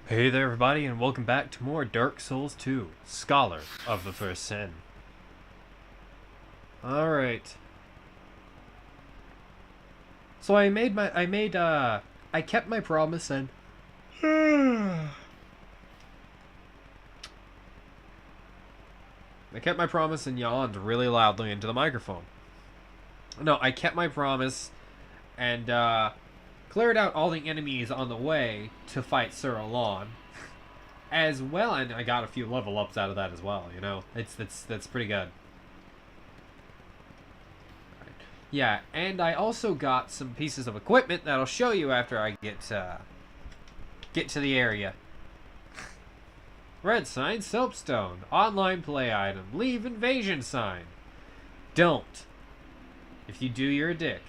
Hey there everybody and welcome back to more Dark Souls 2, Scholar of the First Sin. Alright. So I kept my promise and I kept my promise and yawned really loudly into the microphone. No, I kept my promise and cleared out all the enemies on the way to fight Sir Alonne. As well, and I got a few level ups out of that as well, you know? That's pretty good. Yeah, and I also got some pieces of equipment that I'll show you after I get to the area. Red sign, soapstone, online play item, leave invasion sign. Don't. If you do, you're a dick.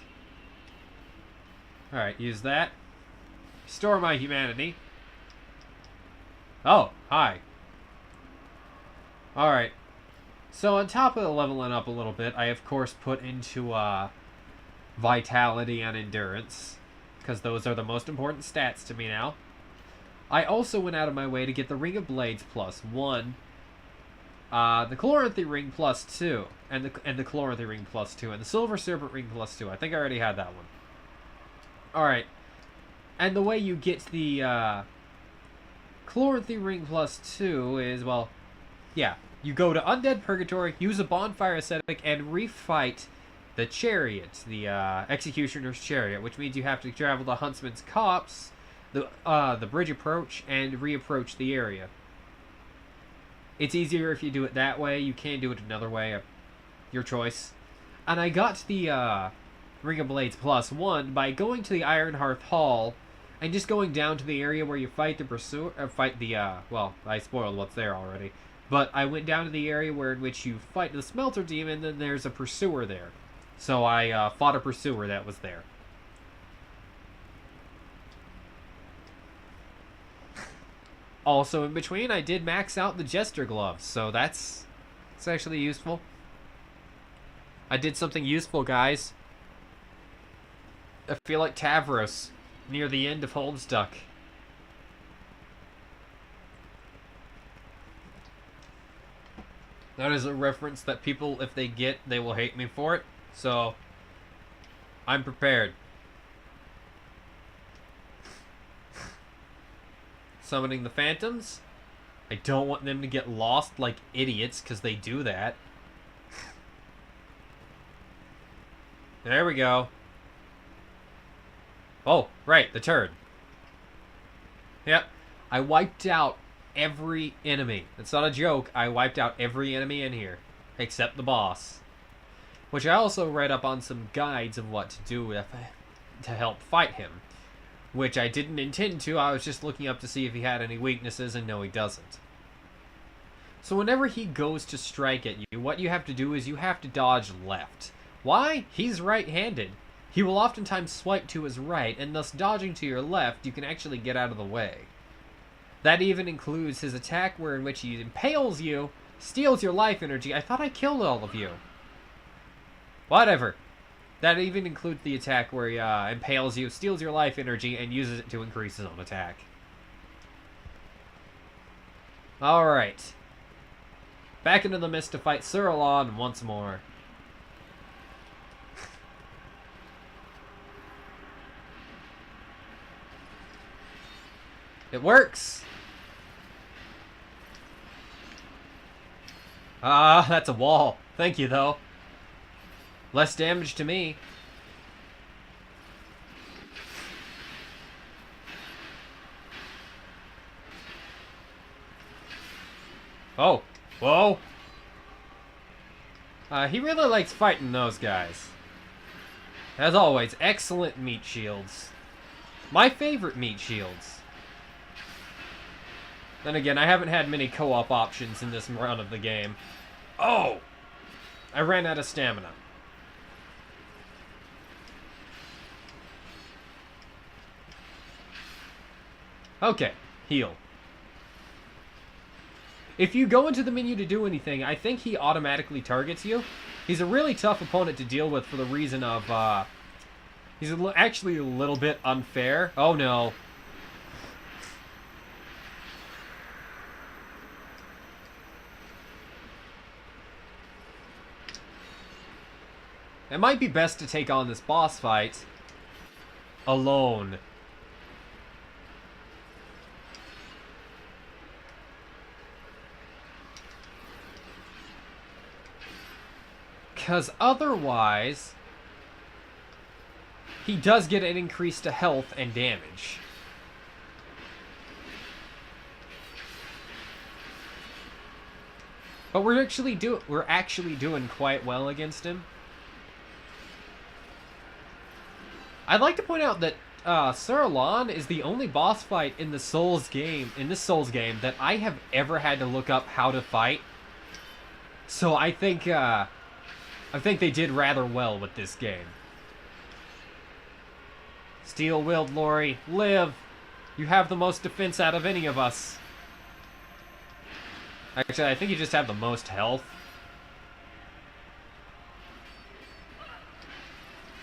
Alright, use that. Restore my humanity. Oh, hi. Alright. So on top of the leveling up a little bit, I of course put into vitality and endurance, because those are the most important stats to me now. I also went out of my way to get the Ring of Blades +1, the Chloranthy Ring +2, and the Chloranthy Ring +2, and the Silver Serpent Ring +2. I think I already had that one. Alright. And the way you get the Chloranthy Ring +2 is, well, yeah, you go to Undead Purgatory, use a Bonfire Ascetic, and refight the Chariot, the Executioner's Chariot, which means you have to travel to Huntsman's Copse, the Bridge Approach, and reapproach the area. It's easier if you do it that way. You can do it another way, your choice. And I got the Ring of Blades +1 by going to the Ironhearth Hall and just going down to the area where you fight the pursuer, well, I spoiled what's there already. But I went down to the area in which you fight the Smelter Demon, and there's a pursuer there. So I fought a pursuer that was there. Also in between, I did max out the Jester Gloves, so it's actually useful. I did something useful, guys. I feel like Tavros near the end of Homestuck. That is a reference that people, if they get, they will hate me for it. So, I'm prepared. Summoning the Phantoms. I don't want them to get lost like idiots, because they do that. There we go. Oh, right, the turd. Yep. I wiped out every enemy. It's not a joke. I wiped out every enemy in here. Except the boss. Which I also read up on some guides of what to do to help fight him. Which I didn't intend to. I was just looking up to see if he had any weaknesses, and no, he doesn't. So whenever he goes to strike at you, what you have to do is you have to dodge left. Why? He's right-handed. He will oftentimes swipe to his right, and thus dodging to your left, you can actually get out of the way. That even includes his attack in which he impales you, steals your life energy. I thought I killed all of you. Whatever. That even includes the attack where he impales you, steals your life energy, and uses it to increase his own attack. Alright. Back into the mist to fight Sir Alonne once more. It works! Ah, that's a wall. Thank you, though. Less damage to me. Oh. Whoa. He really likes fighting those guys. As always, excellent meat shields. My favorite meat shields. Then again, I haven't had many co-op options in this run of the game. Oh! I ran out of stamina. Okay, heal. If you go into the menu to do anything, I think he automatically targets you. He's a really tough opponent to deal with for the reason of, he's actually a little bit unfair. Oh no. It might be best to take on this boss fight alone. Because otherwise, he does get an increase to health and damage. But we're actually doing quite well against him. I'd like to point out that Sir Alonne is the only boss fight in this Souls game that I have ever had to look up how to fight. So I think they did rather well with this game. Steel-willed Lori, live! You have the most defense out of any of us. Actually, I think you just have the most health.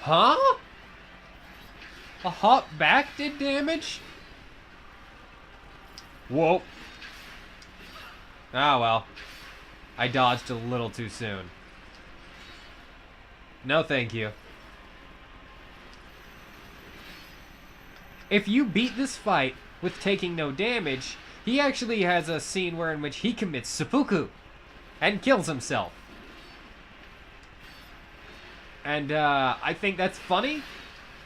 Huh? A hop back did damage? Whoa. Ah, well. I dodged a little too soon. No, thank you. If you beat this fight with taking no damage, he actually has a scene in which he commits seppuku and kills himself. And I think that's funny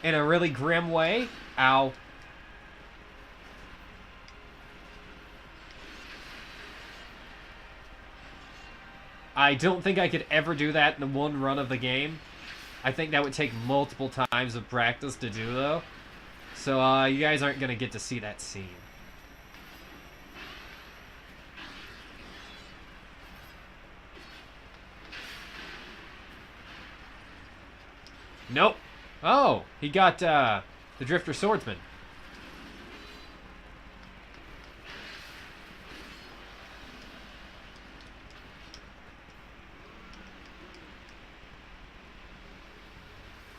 in a really grim way. Ow. I don't think I could ever do that in the one run of the game. I think that would take multiple times of practice to do, though. So you guys aren't going to get to see that scene. Nope. Oh, he got the Drifter Swordsman.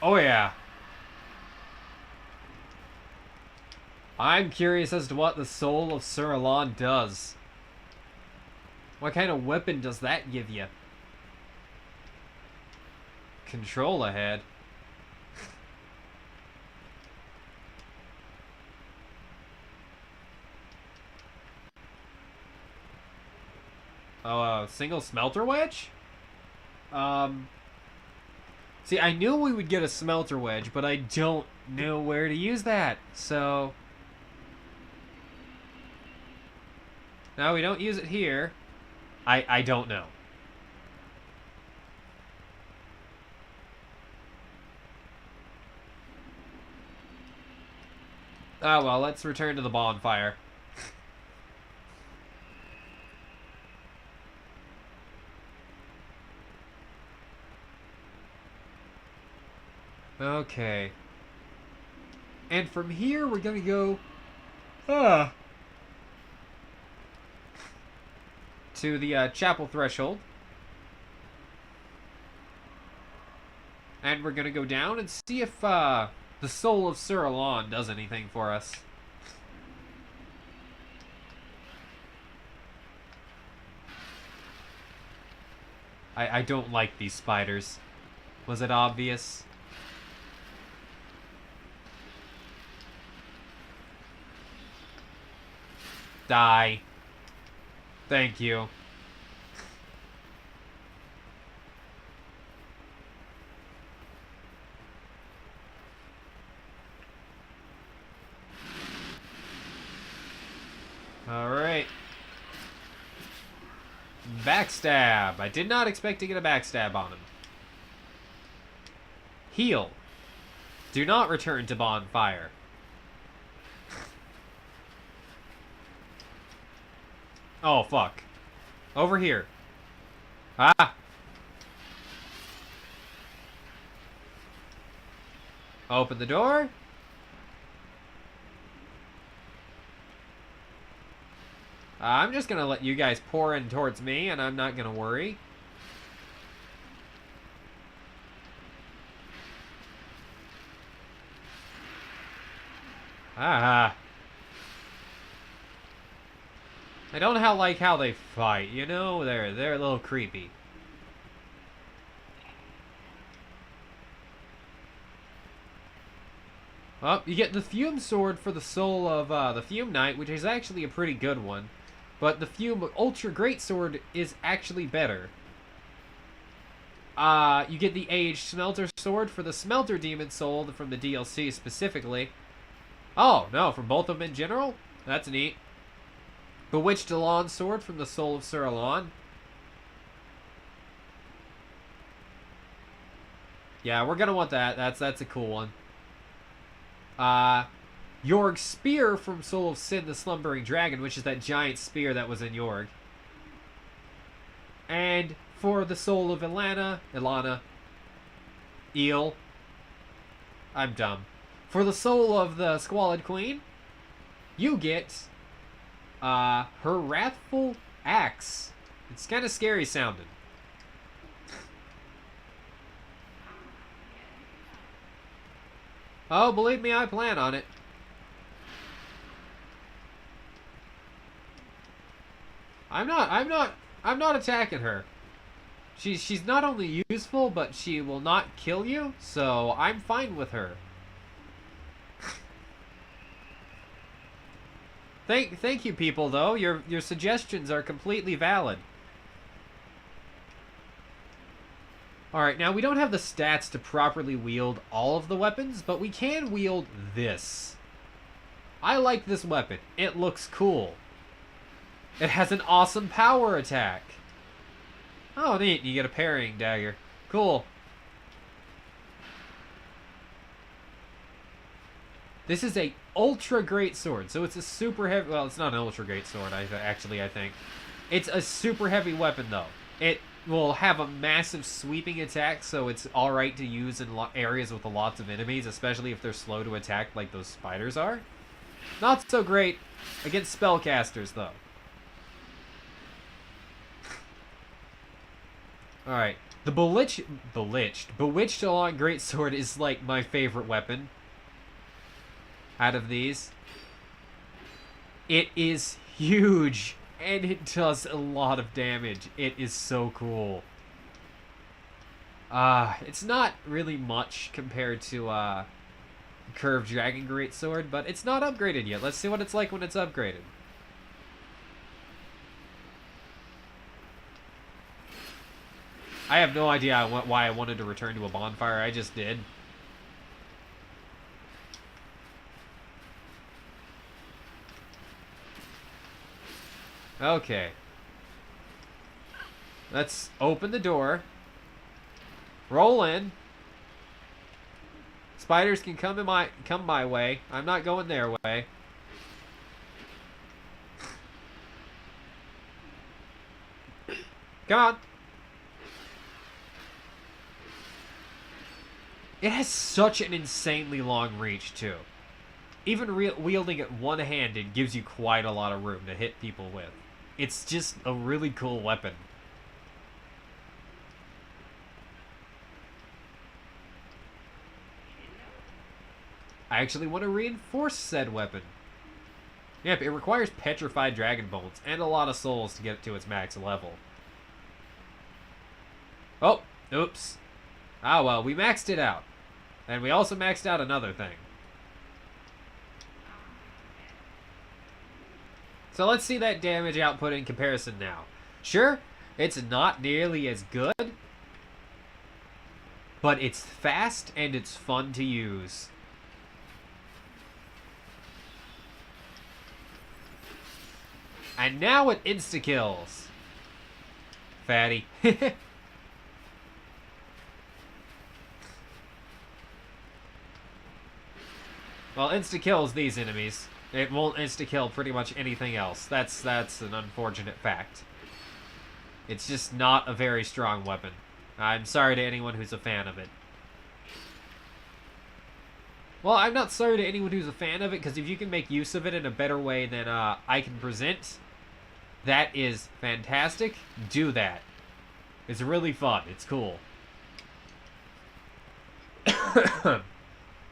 Oh, yeah. I'm curious as to what the soul of Sir Alonne does. What kind of weapon does that give you? Control ahead. Oh, single smelter wedge? See, I knew we would get a smelter wedge, but I don't know where to use that, so... No, we don't use it here. I don't know. Oh, well, let's return to the bonfire. Okay. And from here, we're gonna go... to the chapel threshold. And we're gonna go down and see if the soul of Sir Alonne does anything for us. I don't like these spiders. Was it obvious? Die. Thank you. Alright. Backstab. I did not expect to get a backstab on him. Heal. Do not return to bonfire. Oh, fuck. Over here. Ah! Open the door. I'm just gonna let you guys pour in towards me, and I'm not gonna worry. Ah. I don't like how they fight, you know? They're a little creepy. Well, you get the Fume Sword for the soul of the Fume Knight, which is actually a pretty good one. But the Fume Ultra Great Sword is actually better. You get the Aged Smelter Sword for the Smelter Demon Soul from the DLC specifically. Oh, no, from both of them in general? That's neat. Bewitched Alonne Sword from the Soul of Sir Alonne. Yeah, we're gonna want that. That's a cool one. Yorg's Spear from Soul of Sin, the Slumbering Dragon, which is that giant spear that was in Yorg. And for the Soul of Ilana, Eel. I'm dumb. For the Soul of the Squalid Queen, you get her Wrathful Axe. It's kind of scary sounding. Oh, believe me, I plan on it. I'm not attacking her. She's not only useful, but she will not kill you, so I'm fine with her. Thank you, people, though. Your suggestions are completely valid. Alright, now we don't have the stats to properly wield all of the weapons, but we can wield this. I like this weapon. It looks cool. It has an awesome power attack. Oh, neat. You get a parrying dagger. Cool. This is a ultra great sword, so it's a super heavy... Well, it's not an ultra great sword, I think. It's a super heavy weapon, though. It will have a massive sweeping attack, so it's alright to use in areas with lots of enemies, especially if they're slow to attack like those spiders are. Not so great against spellcasters, though. Alright. The Bewitched Alonne Greatsword is like my favorite weapon out of these. It is huge, and it does a lot of damage. It is so cool. It's not really much compared to Curved Dragon Greatsword, but it's not upgraded yet. Let's see what it's like when it's upgraded. I have no idea why I wanted to return to a bonfire. I just did. Okay. Let's open the door. Roll in. Spiders can come my way. I'm not going their way. Come on. It has such an insanely long reach, too. Even wielding it one-handed gives you quite a lot of room to hit people with. It's just a really cool weapon. I actually want to reinforce said weapon. Yep, it requires petrified dragon bones and a lot of souls to get it to its max level. Oh, oops. Ah, well, we maxed it out. And we also maxed out another thing. So let's see that damage output in comparison now. Sure, it's not nearly as good, but it's fast and it's fun to use. And now it insta-kills. Fatty. Well, insta-kills these enemies. It won't insta-kill pretty much anything else. That's an unfortunate fact. It's just not a very strong weapon. I'm sorry to anyone who's a fan of it. Well, I'm not sorry to anyone who's a fan of it, because if you can make use of it in a better way than I can present, that is fantastic. Do that. It's really fun. It's cool.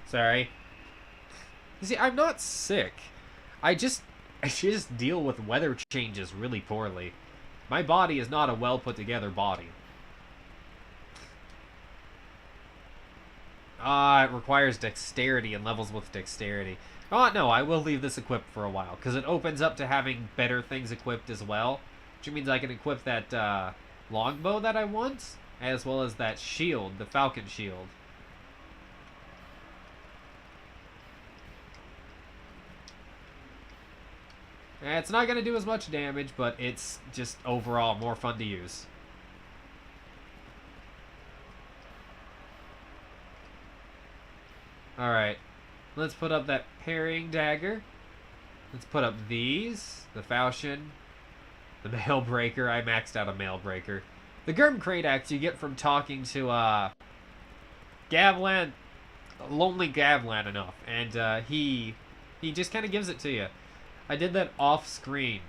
Sorry. You see, I'm not sick. I just deal with weather changes really poorly. My body is not a well put together body. It requires dexterity and levels with dexterity. Oh, no, I will leave this equipped for a while, because it opens up to having better things equipped as well. Which means I can equip that longbow that I want, as well as that shield, the falcon shield. It's not going to do as much damage, but it's just overall more fun to use. Alright, let's put up that parrying dagger. Let's put up these, the falchion, the mail breaker. I maxed out a mail breaker. The Gurm Crate Axe you get from talking to Gavlan, lonely Gavlan enough, and he just kind of gives it to you. I did that off screen.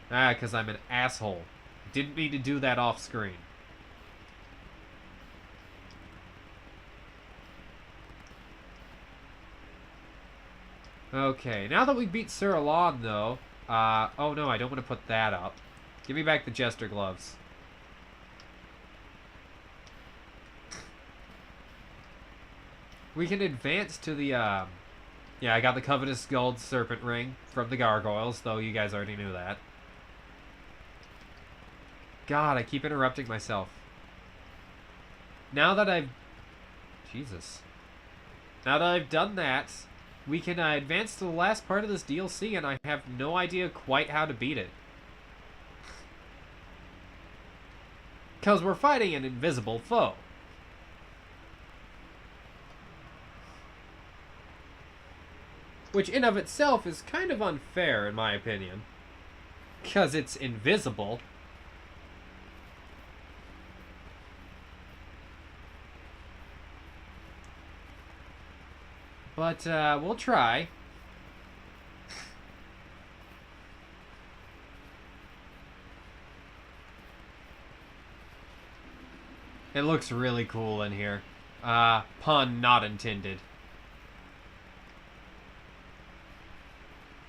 Because I'm an asshole. Didn't mean to do that off screen. Okay, now that we beat Sir Alonne, though, oh no, I don't want to put that up. Give me back the Jester Gloves. We can advance to the, yeah, I got the Covetous Gold Serpent Ring from the Gargoyles, though you guys already knew that. God, I keep interrupting myself. Now that I've... Jesus. Now that I've done that, we can advance to the last part of this DLC, and I have no idea quite how to beat it. Because we're fighting an invisible foe. Which in of itself is kind of unfair, in my opinion. Because it's invisible. But, we'll try. It looks really cool in here. Pun not intended.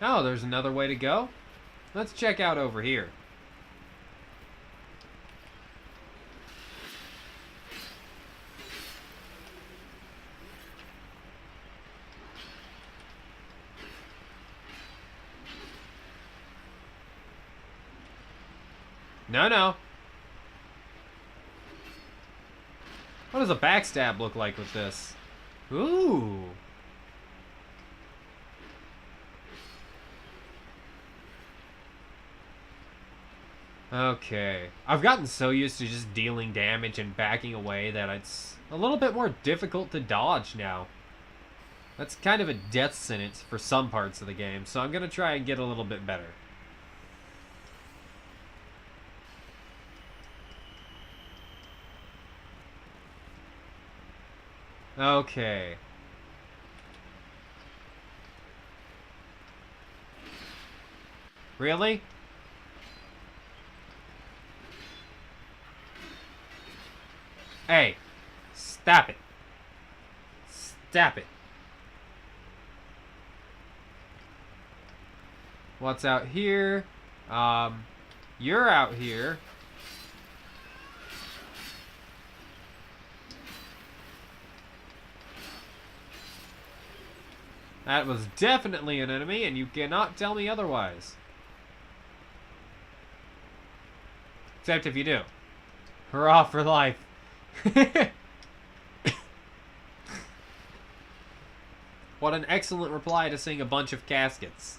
Oh, there's another way to go? Let's check out over here. No. What does a backstab look like with this? Ooh. Okay. I've gotten so used to just dealing damage and backing away that it's a little bit more difficult to dodge now. That's kind of a death sentence for some parts of the game, so I'm going to try and get a little bit better. Okay. Really? Hey, stop it. Stop it. What's out here? You're out here. That was definitely an enemy, and you cannot tell me otherwise. Except if you do. Hurrah for life. What an excellent reply to seeing a bunch of caskets.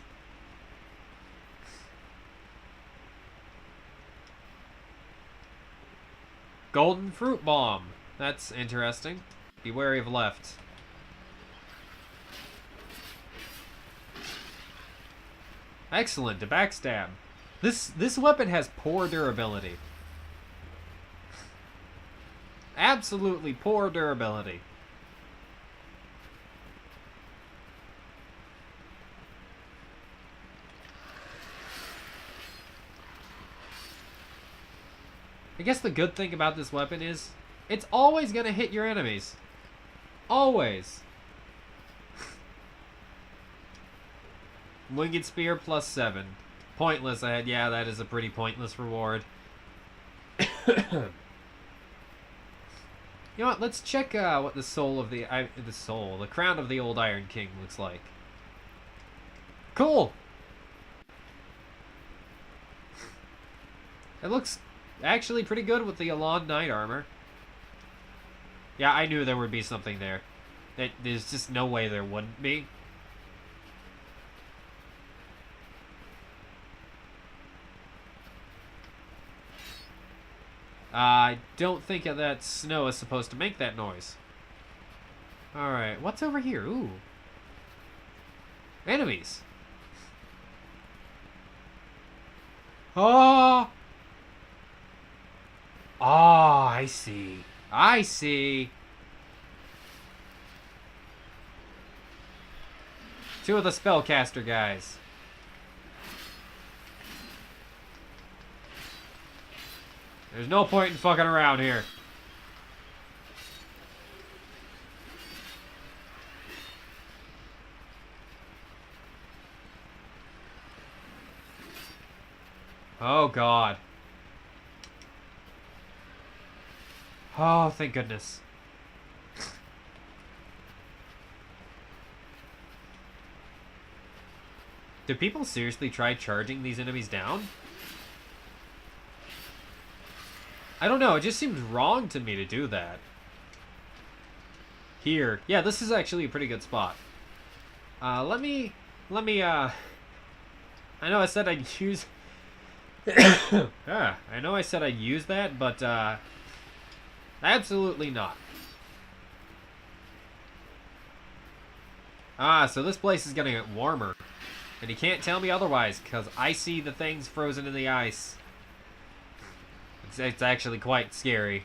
Golden fruit bomb. That's interesting. Be wary of left. Excellent, to backstab. This weapon has poor durability. Absolutely poor durability. I guess the good thing about this weapon is it's always going to hit your enemies. Always. Winged Spear plus 7. Pointless. Yeah, that is a pretty pointless reward. You know what? Let's check what the soul of the crown of the old Iron King looks like. Cool. It looks actually pretty good with the Alonne Knight armor. Yeah, I knew there would be something there. There's just no way there wouldn't be. I don't think that snow is supposed to make that noise. Alright, what's over here? Ooh. Enemies. Oh! Oh, I see. I see. Two of the spellcaster guys. There's no point in fucking around here. Oh, God. Oh, thank goodness. Do people seriously try charging these enemies down? I don't know, it just seemed wrong to me to do that. Here. Yeah, this is actually a pretty good spot. Let me, I know I said I'd use... I know I said I'd use that, but, absolutely not. So this place is gonna get warmer. And you can't tell me otherwise, because I see the things frozen in the ice. It's actually quite scary.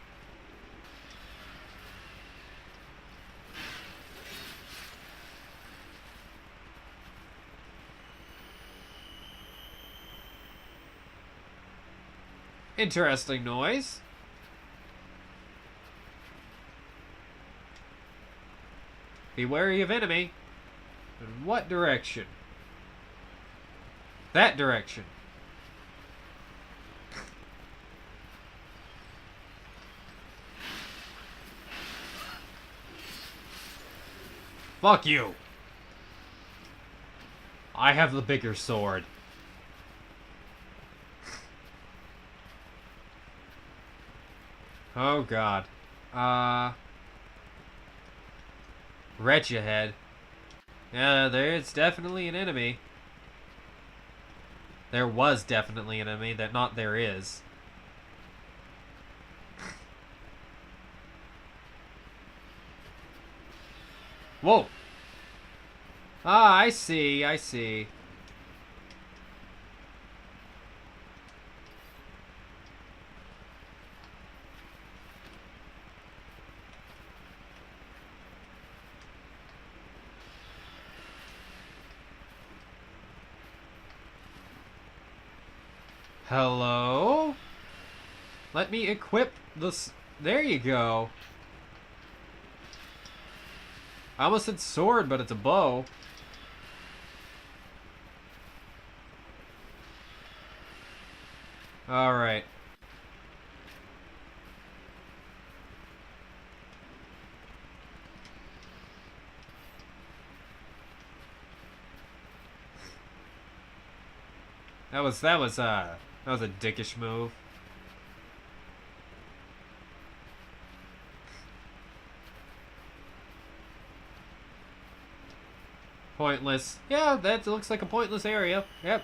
Interesting noise. Be wary of enemy. In what direction? That direction. Fuck you. I have the bigger sword. Oh, God. Wretch ahead. Yeah, there's definitely an enemy. There was definitely an enemy, that not there is. Whoa! Ah, I see, I see. Hello? Let me equip this. There you go. I almost said sword, but it's a bow. Alright. That was a dickish move. Pointless. Yeah, that looks like a pointless area. Yep.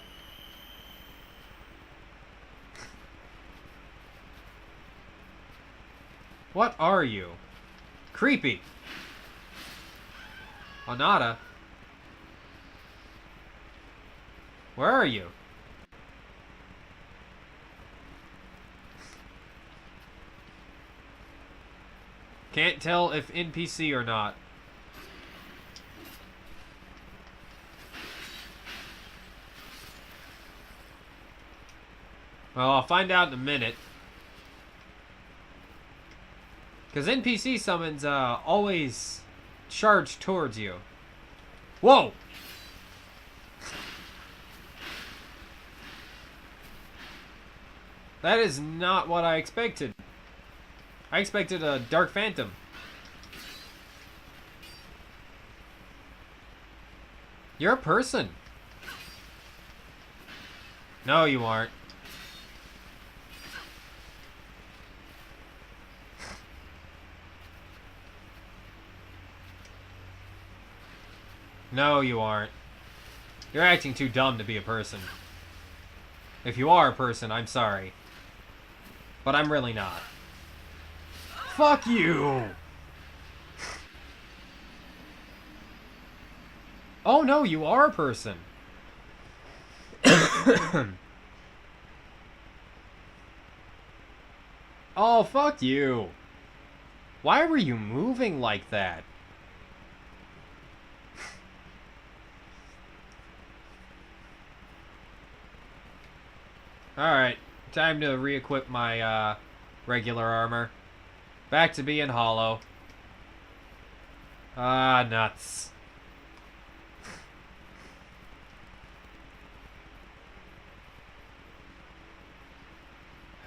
What are you? Creepy. Anata. Where are you? Can't tell if NPC or not. Well, I'll find out in a minute. Because NPC summons always charge towards you. Whoa! That is not what I expected. I expected a Dark Phantom. You're a person. No, you aren't. No, you aren't. You're acting too dumb to be a person. If you are a person, I'm sorry. But I'm really not. Fuck you! Oh no, you are a person. Oh, fuck you. Why were you moving like that? Alright, time to re-equip my regular armor. Back to being hollow. Ah, nuts.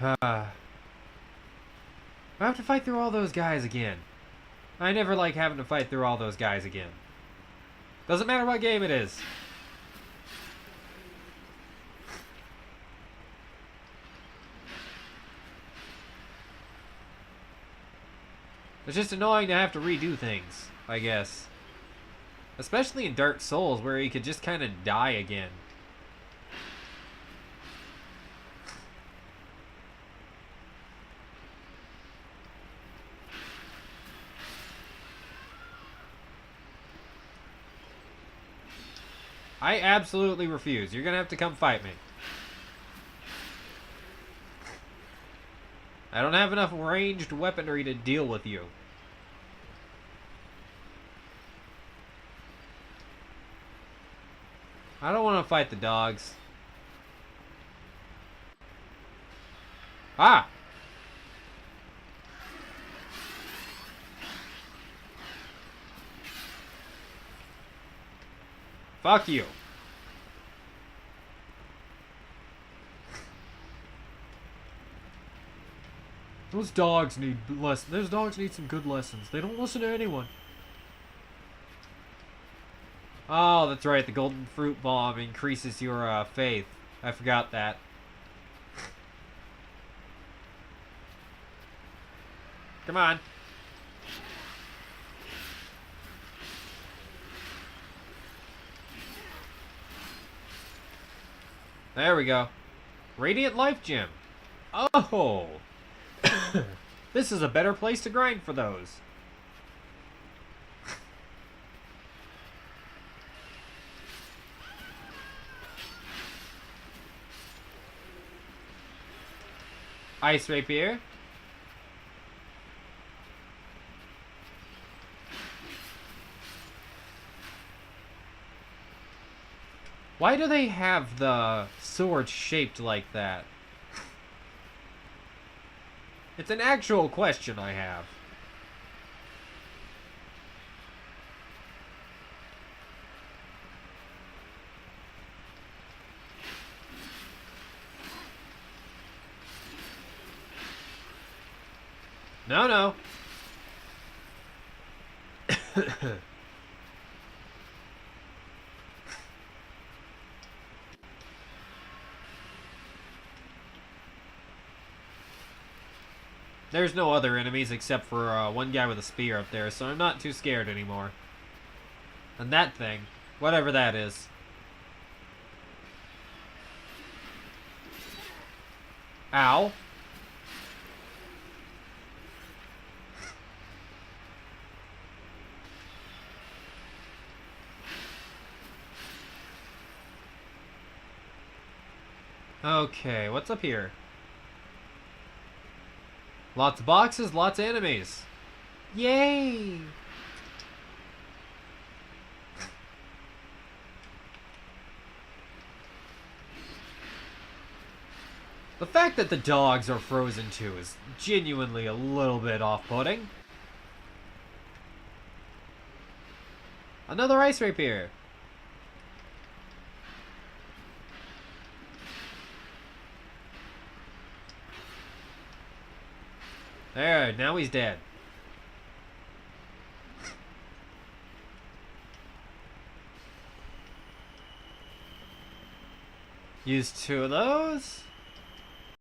I have to fight through all those guys again. I never like having to fight through all those guys again. Doesn't matter what game it is. It's just annoying to have to redo things, I guess. Especially in Dark Souls, where you could just kind of die again. I absolutely refuse. You're gonna have to come fight me. I don't have enough ranged weaponry to deal with you. I don't want to fight the dogs. Ah! Fuck you. Those dogs need lessons. Those dogs need some good lessons. They don't listen to anyone. Oh, that's right. The golden fruit bomb increases your faith. I forgot that. Come on. There we go. Radiant Life Gem. Oh! This is a better place to grind for those. Ice Rapier. Why do they have the sword shaped like that? It's an actual question I have. No, no. There's no other enemies except for one guy with a spear up there, so I'm not too scared anymore. And that thing, whatever that is. Ow. Okay, what's up here? Lots of boxes, lots of enemies. Yay! The fact that the dogs are frozen too is genuinely a little bit off-putting. Another ice rapier. There, now he's dead. Use 2 of those.